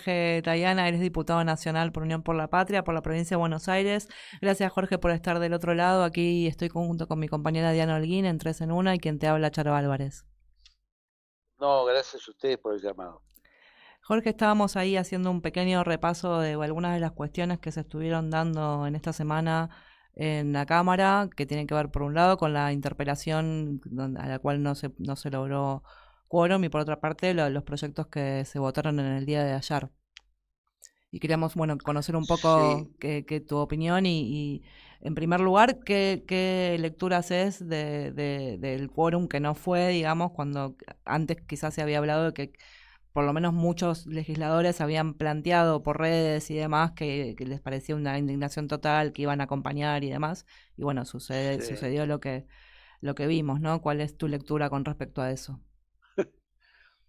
Jorge Tayana, eres diputado nacional por Unión por la Patria, por la provincia de Buenos Aires. Gracias, Jorge, por estar del otro lado. Aquí estoy junto con mi compañera Diana Holguín en Tres en Una y quien te habla, Charo Álvarez. No, gracias a ustedes por el llamado. Jorge, estábamos ahí haciendo un pequeño repaso de algunas de las cuestiones que se estuvieron dando en esta semana en la Cámara, que tienen que ver, por un lado, con la interpelación a la cual no se logró quórum, y por otra parte, los proyectos que se votaron en el día de ayer. Y queríamos, bueno, conocer un poco Sí, tu opinión y, en primer lugar, qué lectura haces del quórum que no fue, digamos, cuando antes quizás se había hablado de que por lo menos muchos legisladores habían planteado por redes y demás que les parecía una indignación total, que iban a acompañar y demás. Y bueno, sí. sucedió lo que vimos, ¿no? ¿Cuál es tu lectura con respecto a eso?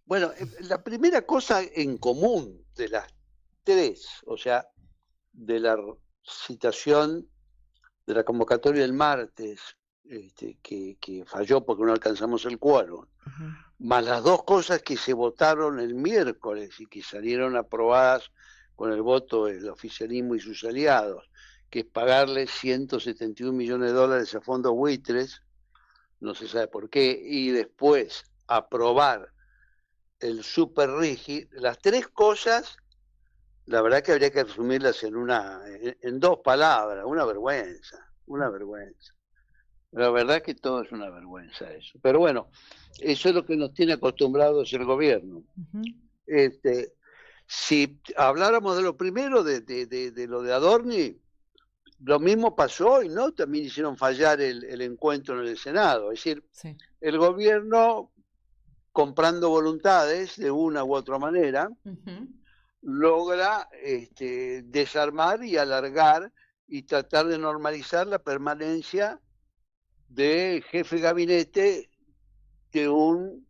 Bueno, la primera cosa en común de las tres, o sea, de la citación de la convocatoria del martes, que falló porque no alcanzamos el quórum, Ujú. más las dos cosas que se votaron el miércoles y que salieron aprobadas con el voto del oficialismo y sus aliados, que es pagarle 171 millones de dólares a fondos buitres, no se sabe por qué, y después aprobar el super rígido, las tres cosas, la verdad que habría que resumirlas en dos palabras, una vergüenza, una vergüenza. La verdad que todo es una vergüenza eso. Pero bueno, eso es lo que nos tiene acostumbrados el gobierno. Ujú. Este, si habláramos de lo primero, de lo de Adorni, lo mismo pasó hoy, ¿no? También hicieron fallar el encuentro en el Senado. Es decir, Sí. el gobierno, comprando voluntades de una u otra manera, Ujú. logra desarmar y alargar y tratar de normalizar la permanencia de jefe de gabinete de un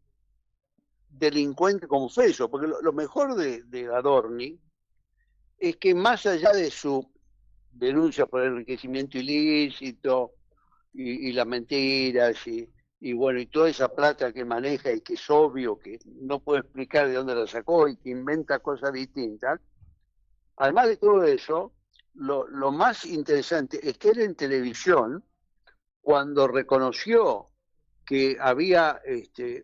delincuente confeso, porque lo mejor de Adorni es que más allá de su denuncia por enriquecimiento ilícito y las mentiras y bueno, y toda esa plata que maneja y que es obvio que no puede explicar de dónde la sacó y que inventa cosas distintas, además de todo eso, lo más interesante es que él en televisión, cuando reconoció que había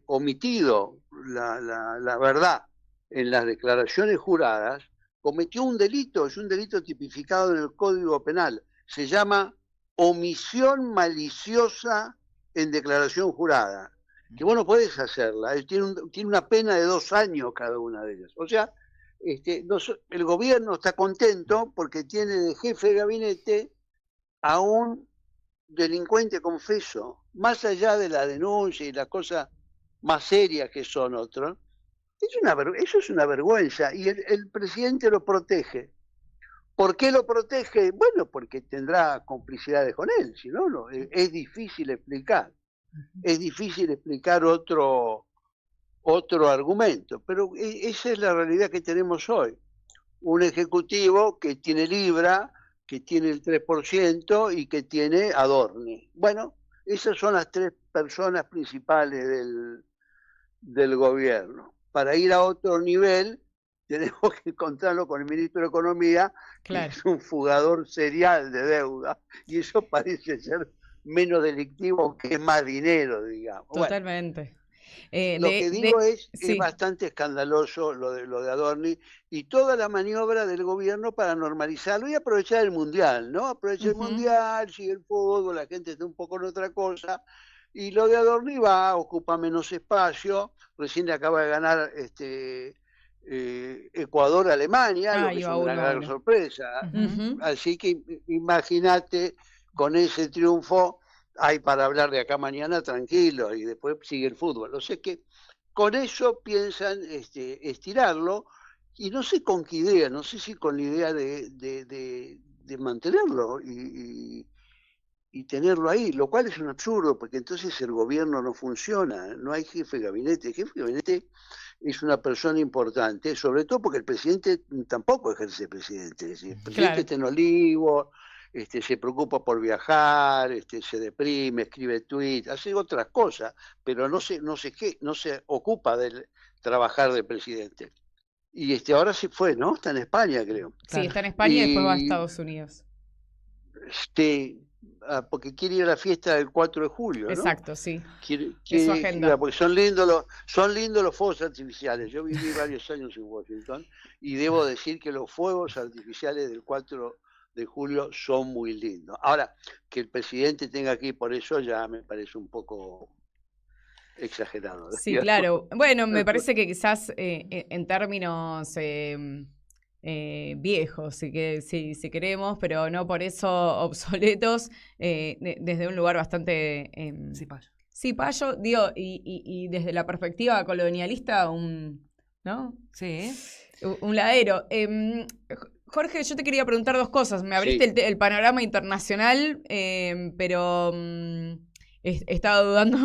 omitido la verdad en las declaraciones juradas, cometió un delito, es un delito tipificado en el Código Penal, se llama omisión maliciosa en declaración jurada, que vos no podés hacerla, tiene una pena de 2 años cada una de ellas. O sea, el gobierno está contento porque tiene de jefe de gabinete a un delincuente confeso, más allá de la denuncia y las cosas más serias que son otros, eso es una vergüenza y el presidente lo protege. ¿Por qué lo protege? Bueno, porque tendrá complicidades con él, si no, no es difícil explicar. Es difícil explicar otro argumento, pero esa es la realidad que tenemos hoy. Un ejecutivo que tiene Libra, que tiene el 3% y que tiene Adorni. Bueno, esas son las tres personas principales del gobierno. Para ir a otro nivel, tenemos que encontrarlo con el ministro de Economía, que Claro, es un fugador serial de deuda, y eso parece ser menos delictivo que más dinero, digamos. Bueno, totalmente. lo que digo es Sí. bastante escandaloso lo de Adorni y toda la maniobra del gobierno para normalizarlo y aprovechar el mundial, ¿no? Aprovecha el Ujú. mundial, sigue el fútbol, la gente está un poco en otra cosa. Y lo de Adorni ocupa menos espacio. Recién le acaba de ganar Ecuador-Alemania, lo Ah, que es iba una uno a gran uno. sorpresa. Ujú. Así que imagínate con ese triunfo hay para hablar de acá mañana tranquilo y después sigue el fútbol. O sea que con eso piensan estirarlo y no sé con qué idea, no sé si con la idea de mantenerlo y tenerlo ahí, lo cual es un absurdo porque entonces el gobierno no funciona, no hay jefe de gabinete. El jefe de gabinete es una persona importante, sobre todo porque el presidente tampoco ejerce presidente. Es decir, el presidente Claro. está en Olivos, se preocupa por viajar, se deprime, escribe tweets, hace otras cosas, pero no se ocupa de trabajar de presidente. y ahora se fue, ¿no? Está en España, creo. Sí, Claro. está en España y después va a Y Estados Unidos. porque quiere ir a la fiesta del 4 de julio, ¿no? Exacto, sí. Quiere, Es su quiere, agenda. porque son lindos los fuegos artificiales. Yo viví varios años en Washington y debo decir que los fuegos artificiales del 4 de julio son muy lindos. Ahora, que el presidente tenga que ir por eso ya me parece un poco exagerado. Sí, digamos. claro. Bueno, me parece que quizás en términos viejos, si queremos, pero no por eso obsoletos, desde un lugar bastante Sí, Payo. sí, payo, digo, y desde la perspectiva colonialista, ¿no? Sí. Un ladero. Jorge, yo te quería preguntar dos cosas. Me abriste Sí. el panorama internacional, pero estaba dudando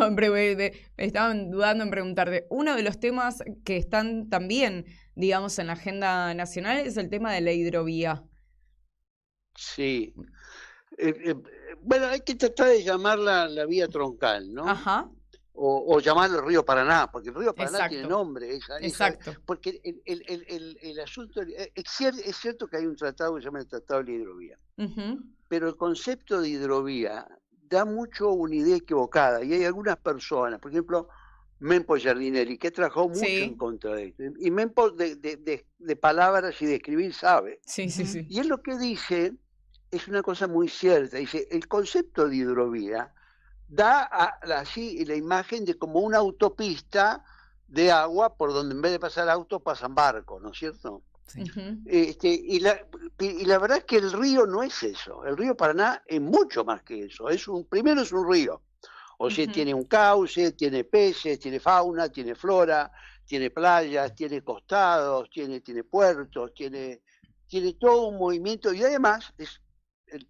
estaban dudando en preguntarte. Uno de los temas que están también, digamos, en la agenda nacional es el tema de la hidrovía. Sí. Bueno, hay que tratar de llamarla la vía troncal, ¿no? Ajá, O llamarlo Río Paraná, porque el Río Paraná tiene exacto, nombre. exacto. Porque el asunto, es cierto que hay un tratado que se llama el Tratado de la Hidrovía, Ujú. pero el concepto de hidrovía da mucho una idea equivocada, y hay algunas personas, por ejemplo, Mempo Giardinelli, que trabajó mucho en Sí, contra de esto, y Mempo de palabras y de escribir sabe, sí, sí, Ujú. sí. y él lo que dice es una cosa muy cierta, dice, el concepto de hidrovía da así la imagen de como una autopista de agua por donde en vez de pasar autos pasan barcos, ¿no es cierto? Sí. Ujú. Y la verdad es que el río no es eso, el río Paraná es mucho más que eso, primero es un río, o sea, Ujú. tiene un cauce, tiene peces, tiene fauna, tiene flora, tiene playas, tiene costados, tiene puertos, tiene todo un movimiento, y además es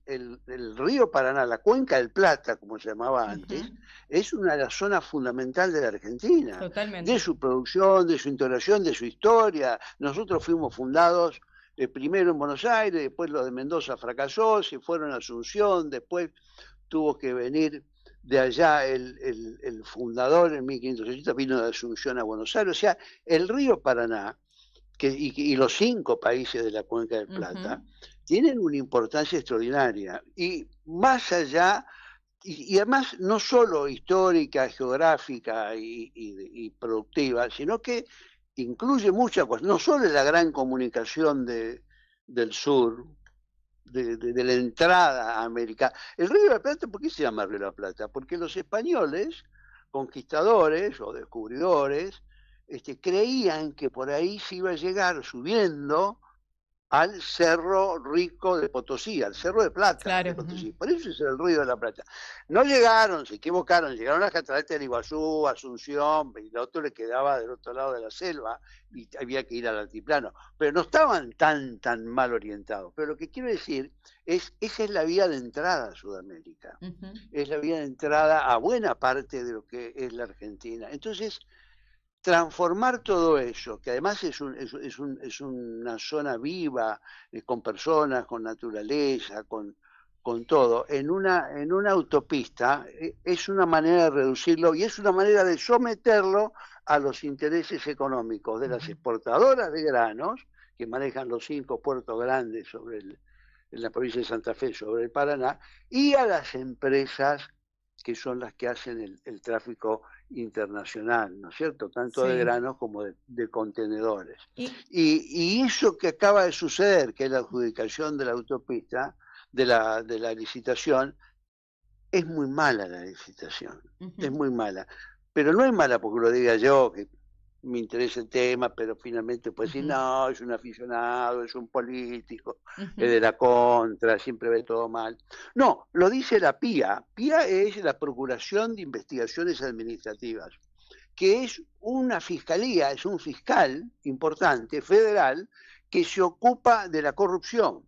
el río Paraná, la cuenca del Plata, como se llamaba antes, Ujú. es una de las zonas fundamental de la Argentina, de Totalmente. su producción, de su integración, de su historia. Nosotros fuimos fundados primero en Buenos Aires, después lo de Mendoza fracasó, se fueron a Asunción, después tuvo que venir de allá el fundador en 1580, vino de Asunción a Buenos Aires. O sea, el río Paraná y los 5 países de la Cuenca del Plata Ujú. tienen una importancia extraordinaria. Y más allá, y además no solo histórica, geográfica y productiva, sino que incluye muchas cosas. No solo es la gran comunicación del sur, de la entrada a América. El Río de la Plata, ¿por qué se llama Río de la Plata? Porque los españoles, conquistadores o descubridores, creían que por ahí se iba a llegar subiendo al Cerro Rico de Potosí, al Cerro de Plata de Claro. Potosí. Por eso es el Río de la Plata. No llegaron, se equivocaron, llegaron a las cataratas del Iguazú, Asunción, y el otro le quedaba del otro lado de la selva y había que ir al altiplano. Pero no estaban tan mal orientados. Pero lo que quiero decir es, esa es la vía de entrada a Sudamérica. Ujú. Es la vía de entrada a buena parte de lo que es la Argentina. Entonces, transformar todo eso, que además es una zona viva, con personas, con naturaleza, con todo, en una autopista, es una manera de reducirlo y es una manera de someterlo a los intereses económicos de las exportadoras de granos, que manejan los 5 puertos grandes en la provincia de Santa Fe, sobre el Paraná, y a las empresas que son las que hacen el tráfico internacional, ¿no es cierto? Tanto de Sí. granos como de contenedores. Y Y eso que acaba de suceder, que es la adjudicación de la autopista, de la licitación, es muy mala la licitación, es ujú. muy mala. Pero no es mala porque lo diga yo, que me interesa el tema, pero finalmente pues decir, Ujú. no, es un aficionado, es un político, es Ujú. de la contra, siempre ve todo mal. No, lo dice la PIA. PIA es la Procuración de Investigaciones Administrativas, que es una fiscalía, es un fiscal importante, federal, que se ocupa de la corrupción.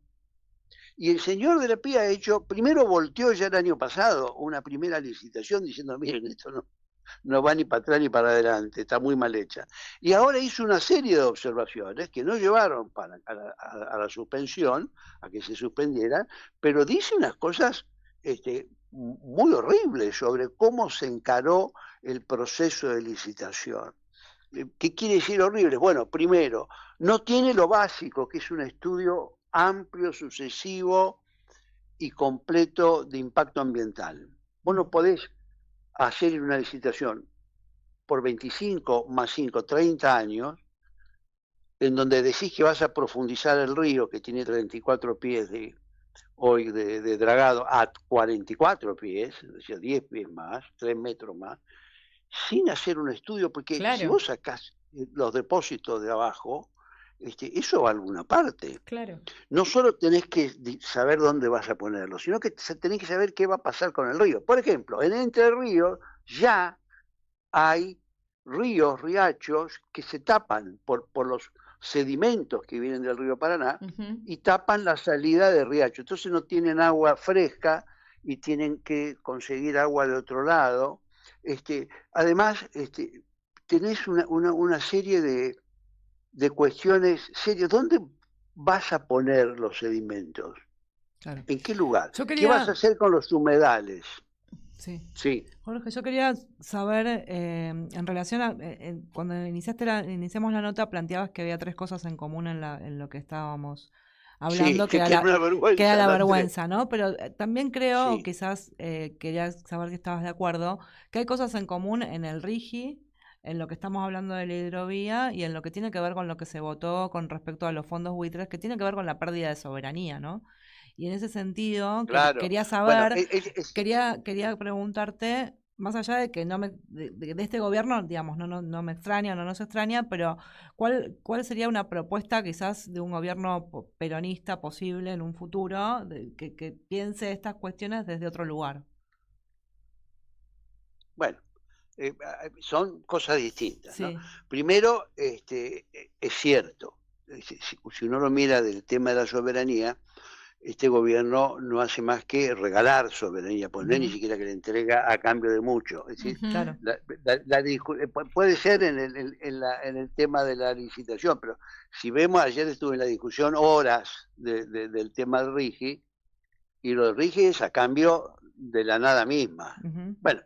Y el señor de la PIA ha hecho, primero volteó ya el año pasado una primera licitación diciendo, miren, esto no va ni para atrás ni para adelante, está muy mal hecha. Y ahora hizo una serie de observaciones que no llevaron a la suspensión, a que se suspendiera, pero dice unas cosas muy horribles sobre cómo se encaró el proceso de licitación. ¿Qué quiere decir horribles? Bueno, primero, no tiene lo básico, que es un estudio amplio, sucesivo y completo de impacto ambiental. Vos no podés hacer una licitación por 25 más 5, 30 años, en donde decís que vas a profundizar el río, que tiene 34 pies hoy de dragado, a 44 pies, es decir, 10 pies más, 3 metros más, sin hacer un estudio, porque si Claro, vos sacás los depósitos de abajo, eso va a alguna parte. claro. No solo tenés que saber dónde vas a ponerlo, sino que tenés que saber qué va a pasar con el río. Por ejemplo, en Entre Ríos ya hay ríos, riachos que se tapan por los sedimentos que vienen del río Paraná Ujú. y tapan la salida del riacho. Entonces no tienen agua fresca y tienen que conseguir agua de otro lado. Además, tenés una serie de cuestiones serias. ¿Dónde vas a poner los sedimentos? Claro. ¿En qué lugar? Yo ¿Qué vas a quería, hacer con los humedales? sí, Sí, Jorge, yo quería saber, en relación a, cuando iniciamos la nota, planteabas que había tres cosas en común en lo que estábamos sí, hablando, que era una que era vergüenza, la las tres. vergüenza, ¿no? Pero también creo, o Sí, quizás quería saber si estabas de acuerdo, que hay cosas en común en el RIGI, en lo que estamos hablando de la hidrovía y en lo que tiene que ver con lo que se votó con respecto a los fondos buitres, que tiene que ver con la pérdida de soberanía, ¿no? Y en ese sentido, claro. quería Bueno, saber, quería preguntarte, más allá de que de este gobierno, digamos, no me extraña, no nos extraña, pero ¿cuál sería una propuesta quizás de un gobierno peronista posible en un futuro que piense estas cuestiones desde otro lugar? bueno, son cosas distintas, ¿no? Sí. Primero, es cierto, si uno lo mira del tema de la soberanía, este gobierno no hace más que regalar soberanía, pues no es ni Ujú. siquiera que le entrega a cambio de mucho. Es decir, Ujú. Claro. puede ser en el tema de la licitación, pero si vemos, ayer estuve en la discusión horas del tema del RIGI, y lo del RIGI es a cambio de la nada misma. Ujú. Bueno,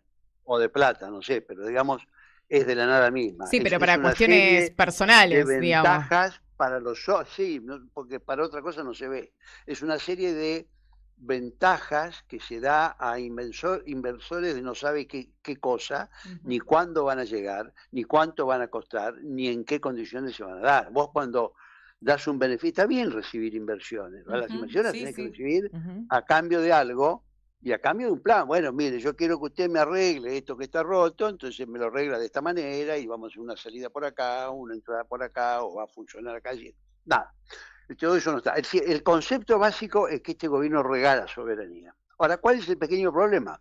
o de plata, no sé, pero digamos, es de la nada misma. Sí, pero Es para una cuestiones serie de personales, digamos. ventajas para los sí, porque para otra cosa no se ve. Es una serie de ventajas que se da a inversores de no sabe qué cosa, ni Ujú. cuándo van a llegar, ni cuánto van a costar, ni en qué condiciones se van a dar. Vos cuando das un beneficio, está bien recibir inversiones, ¿verdad? Las Ujú. inversiones las Sí, tenés que sí. recibir Ujú. a cambio de algo y a cambio de un plan. Bueno, mire, yo quiero que usted me arregle esto que está roto, entonces me lo arregla de esta manera y vamos a hacer una salida por acá, una entrada por acá, o va a funcionar acá. Nada, todo eso no está. El concepto básico es que este gobierno regala soberanía. Ahora, ¿cuál es el pequeño problema?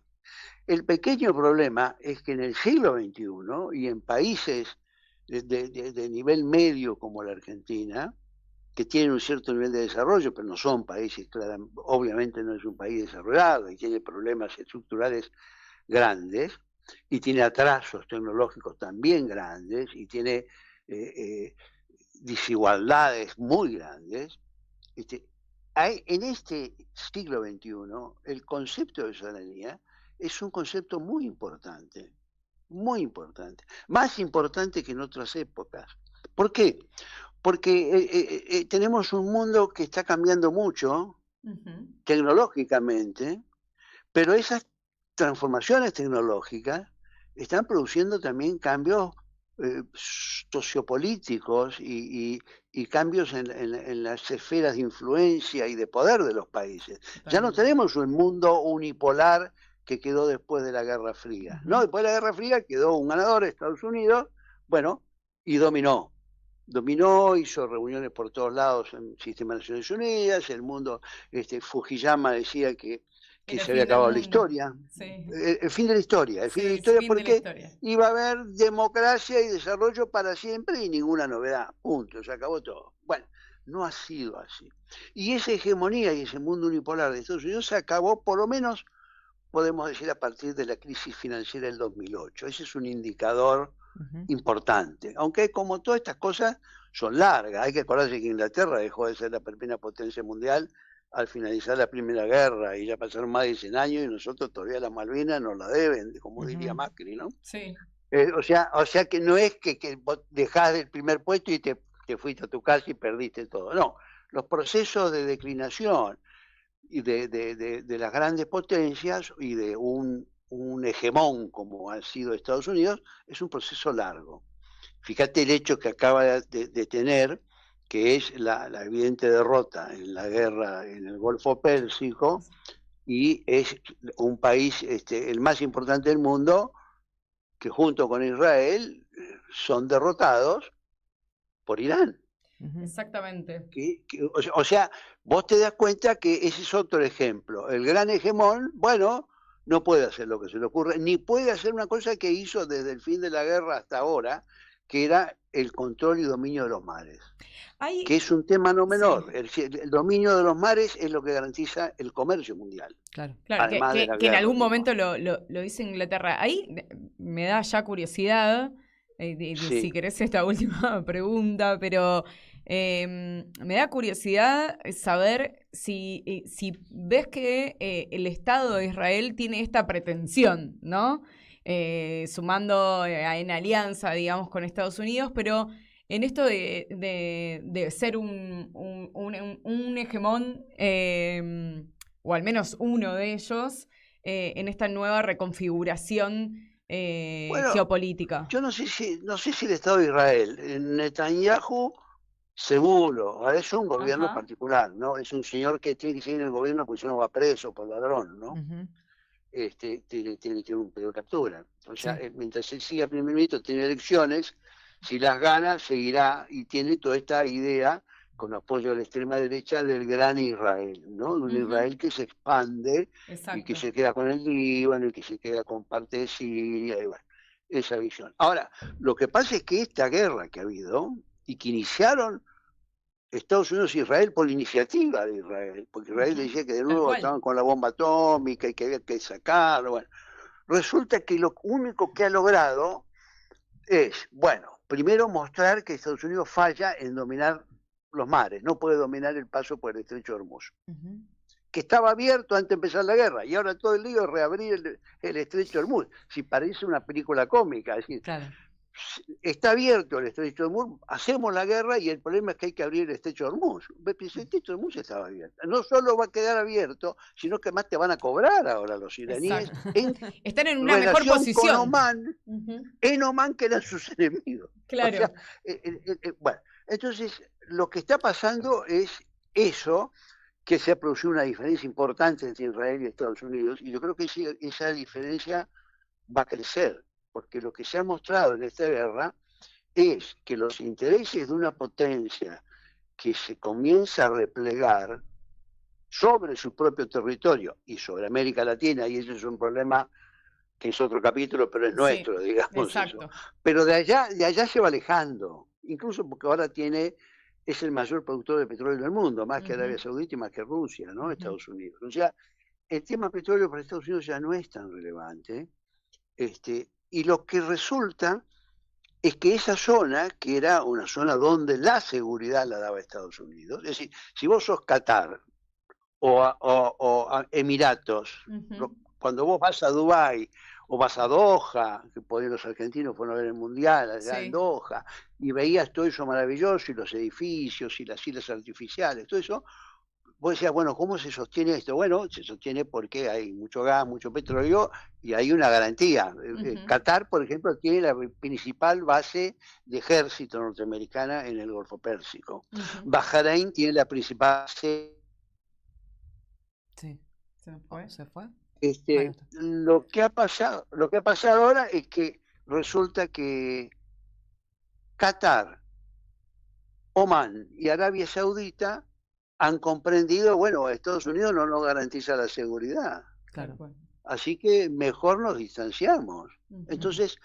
El pequeño problema es que en el siglo XXI y en países de nivel medio como la Argentina, que tienen un cierto nivel de desarrollo, pero no son países, obviamente no es un país desarrollado y tiene problemas estructurales grandes, y tiene atrasos tecnológicos también grandes, y tiene desigualdades muy grandes. Este, en este siglo XXI, el concepto de soberanía es un concepto muy importante, más importante que en otras épocas. ¿Por qué? Porque tenemos un mundo que está cambiando mucho Ujú. tecnológicamente, pero esas transformaciones tecnológicas están produciendo también cambios sociopolíticos y cambios en las esferas de influencia y de poder de los países. Ya no Totalmente. tenemos un mundo unipolar que quedó después de la Guerra Fría. No, Ujú. después de la Guerra Fría quedó un ganador, Estados Unidos, bueno, y dominó, hizo reuniones por todos lados en el sistema de Naciones Unidas, el mundo, Fujiyama decía que Era el se había fin del acabado la mundo. historia, Sí, el fin de la historia, el fin de la sí, historia fin de la porque historia. iba a haber democracia y desarrollo para siempre y ninguna novedad, punto, se acabó todo. Bueno, no ha sido así. Y esa hegemonía y ese mundo unipolar de Estados Unidos se acabó, por lo menos podemos decir, a partir de la crisis financiera del 2008. Ese es un indicador Ujú. importante, aunque como todas estas cosas son largas. Hay que acordarse que Inglaterra dejó de ser la primera potencia mundial al finalizar la Primera Guerra y ya pasaron más de 100 años y nosotros todavía la Malvinas nos la deben, como diría Ujú. Macri, ¿no? Sí. O sea que no es que vos dejás el primer puesto y te fuiste a tu casa y perdiste todo. No, los procesos de declinación y de las grandes potencias y de un hegemón como ha sido Estados Unidos es un proceso largo. Fíjate el hecho que acaba de tener, que es la evidente derrota en la guerra en el Golfo Pérsico, y es un país, el más importante del mundo, que junto con Israel son derrotados por Irán. Exactamente. O sea, vos te das cuenta que ese es otro ejemplo. El gran hegemón, bueno, no puede hacer lo que se le ocurre, ni puede hacer una cosa que hizo desde el fin de la guerra hasta ahora, que era el control y dominio de los mares. Que es un tema no menor. Sí. El dominio de los mares es lo que garantiza el comercio mundial. Claro, que en algún momento lo dice Inglaterra. Ahí me da ya curiosidad, sí. Si querés esta última pregunta, pero me da curiosidad saber si ves que el Estado de Israel tiene esta pretensión, ¿no? Sumando en alianza, digamos, con Estados Unidos, pero en esto de ser un hegemón, o al menos uno de ellos, en esta nueva reconfiguración geopolítica. Yo no sé si el Estado de Israel, Netanyahu, seguro, es un gobierno particular, ¿no? Es un señor que tiene que seguir en el gobierno porque si no va preso por ladrón, ¿no? Tiene un pedido de captura. O sea, mientras él siga primer ministro, tiene elecciones, si las gana, seguirá, y tiene toda esta idea, con apoyo de la extrema derecha, del gran Israel, ¿no? De un Israel que se expande. Exacto. Y que se queda con el Líbano, y que se queda con parte de Siria, y bueno, esa visión. Ahora, lo que pasa es que esta guerra que ha habido, y que iniciaron Estados Unidos y Israel por iniciativa de Israel, porque Israel decía que de nuevo estaban con la bomba atómica y que había que sacarlo, bueno, resulta que lo único que ha logrado es, bueno, primero mostrar que Estados Unidos falla en dominar los mares, no puede dominar el paso por el estrecho de Hormuz, que estaba abierto antes de empezar la guerra, y ahora todo el lío es reabrir el estrecho de Hormuz. Si parece una película cómica, es decir, claro, está abierto el estrecho de Hormuz, hacemos la guerra y el problema es que hay que abrir el estrecho de Hormuz. El estrecho de Hormuz estaba abierto. No solo va a quedar abierto, sino que además te van a cobrar ahora los iraníes. Están en una mejor posición. Con Omán, en Omán, que eran sus enemigos. Claro. O sea, bueno, entonces lo que está pasando es eso, que se ha producido una diferencia importante entre Israel y Estados Unidos, y yo creo que esa diferencia va a crecer, porque lo que se ha mostrado en esta guerra es que los intereses de una potencia que se comienza a replegar sobre su propio territorio y sobre América Latina, y ese es un problema que es otro capítulo, pero es nuestro, digamos. Exacto. Eso. Pero de allá se va alejando, incluso porque ahora es el mayor productor de petróleo del mundo, más que Arabia Saudita y más que Rusia, ¿no? Estados Unidos. O sea, el tema petróleo para Estados Unidos ya no es tan relevante, y lo que resulta es que esa zona, que era una zona donde la seguridad la daba Estados Unidos, es decir, si vos sos Qatar o Emiratos, cuando vos vas a Dubái o vas a Doha, que por ahí los argentinos fueron a ver el Mundial allá en Doha, y veías todo eso maravilloso, y los edificios y las islas artificiales, todo eso, vos decías, bueno, ¿cómo se sostiene esto? Bueno, se sostiene porque hay mucho gas, mucho petróleo, y hay una garantía. Qatar, por ejemplo, tiene la principal base de ejército norteamericana en el Golfo Pérsico. Bahrein tiene la principal base... Sí, se fue. Lo que ha pasado ahora es que resulta que Qatar, Omán y Arabia Saudita han comprendido, bueno, Estados Unidos no nos garantiza la seguridad. Claro. Así que mejor nos distanciamos. Entonces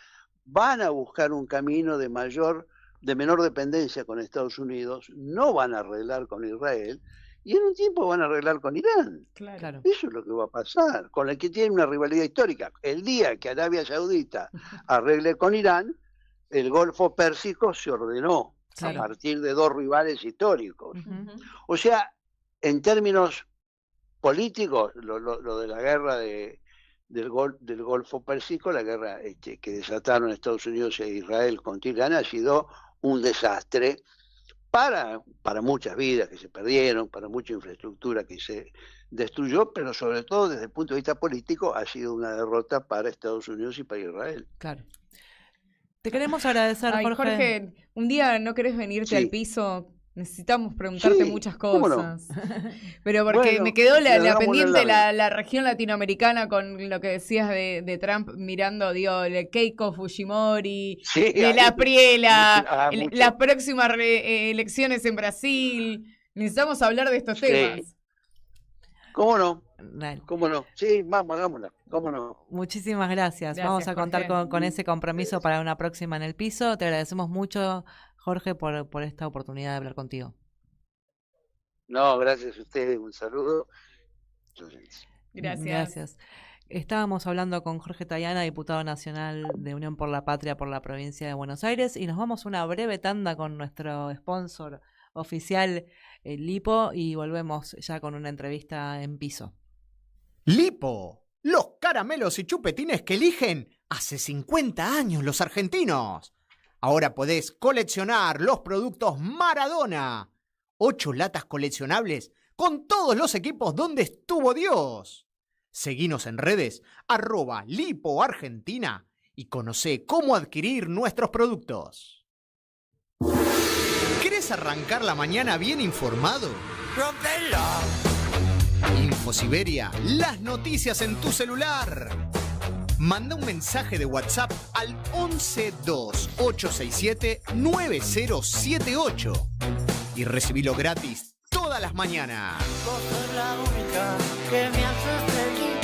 van a buscar un camino de menor dependencia con Estados Unidos, no van a arreglar con Israel, y en un tiempo van a arreglar con Irán. Claro. Eso es lo que va a pasar, con el que tiene una rivalidad histórica. El día que Arabia Saudita arregle con Irán, el Golfo Pérsico se ordenó a partir de dos rivales históricos. O sea, en términos políticos, lo de la guerra de del Golfo Pérsico, la guerra que desataron Estados Unidos e Israel contra Irán, ha sido un desastre para muchas vidas que se perdieron, para mucha infraestructura que se destruyó, pero sobre todo desde el punto de vista político ha sido una derrota para Estados Unidos y para Israel. Claro. Te queremos agradecer, Ay, Jorge. Jorge, un día no querés venirte al piso. Necesitamos preguntarte muchas cosas. No? Pero porque bueno, me quedó la pendiente la la región latinoamericana con lo que decías de Trump mirando, digo, el Keiko Fujimori, la Priela, las próximas elecciones en Brasil. Necesitamos hablar de estos temas. ¿Cómo no? Dale. ¿Cómo no? Sí, vamos, hagámosla. ¿Cómo no? Muchísimas gracias. Vamos a contar con ese compromiso para una próxima en el piso. Te agradecemos mucho, Jorge, por esta oportunidad de hablar contigo. No, gracias a ustedes. Un saludo. Gracias. Estábamos hablando con Jorge Tayana, diputado nacional de Unión por la Patria por la provincia de Buenos Aires, y nos vamos a una breve tanda con nuestro sponsor oficial, Lipo, y volvemos ya con una entrevista en piso. Lipo, los caramelos y chupetines que eligen hace 50 años los argentinos. Ahora podés coleccionar los productos Maradona. 8 latas coleccionables con todos los equipos donde estuvo Dios. Seguinos en redes @LipoArgentina y conocé cómo adquirir nuestros productos. ¿Querés arrancar la mañana bien informado? InfoSiberia, las noticias en tu celular. Manda un mensaje de WhatsApp al 1128679078 y recibilo gratis todas las mañanas. Vos sos la única que me haces feliz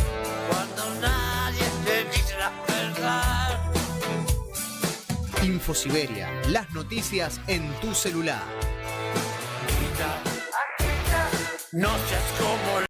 cuando nadie te dice la verdad. InfoSiberia, las noticias en tu celular. No seas como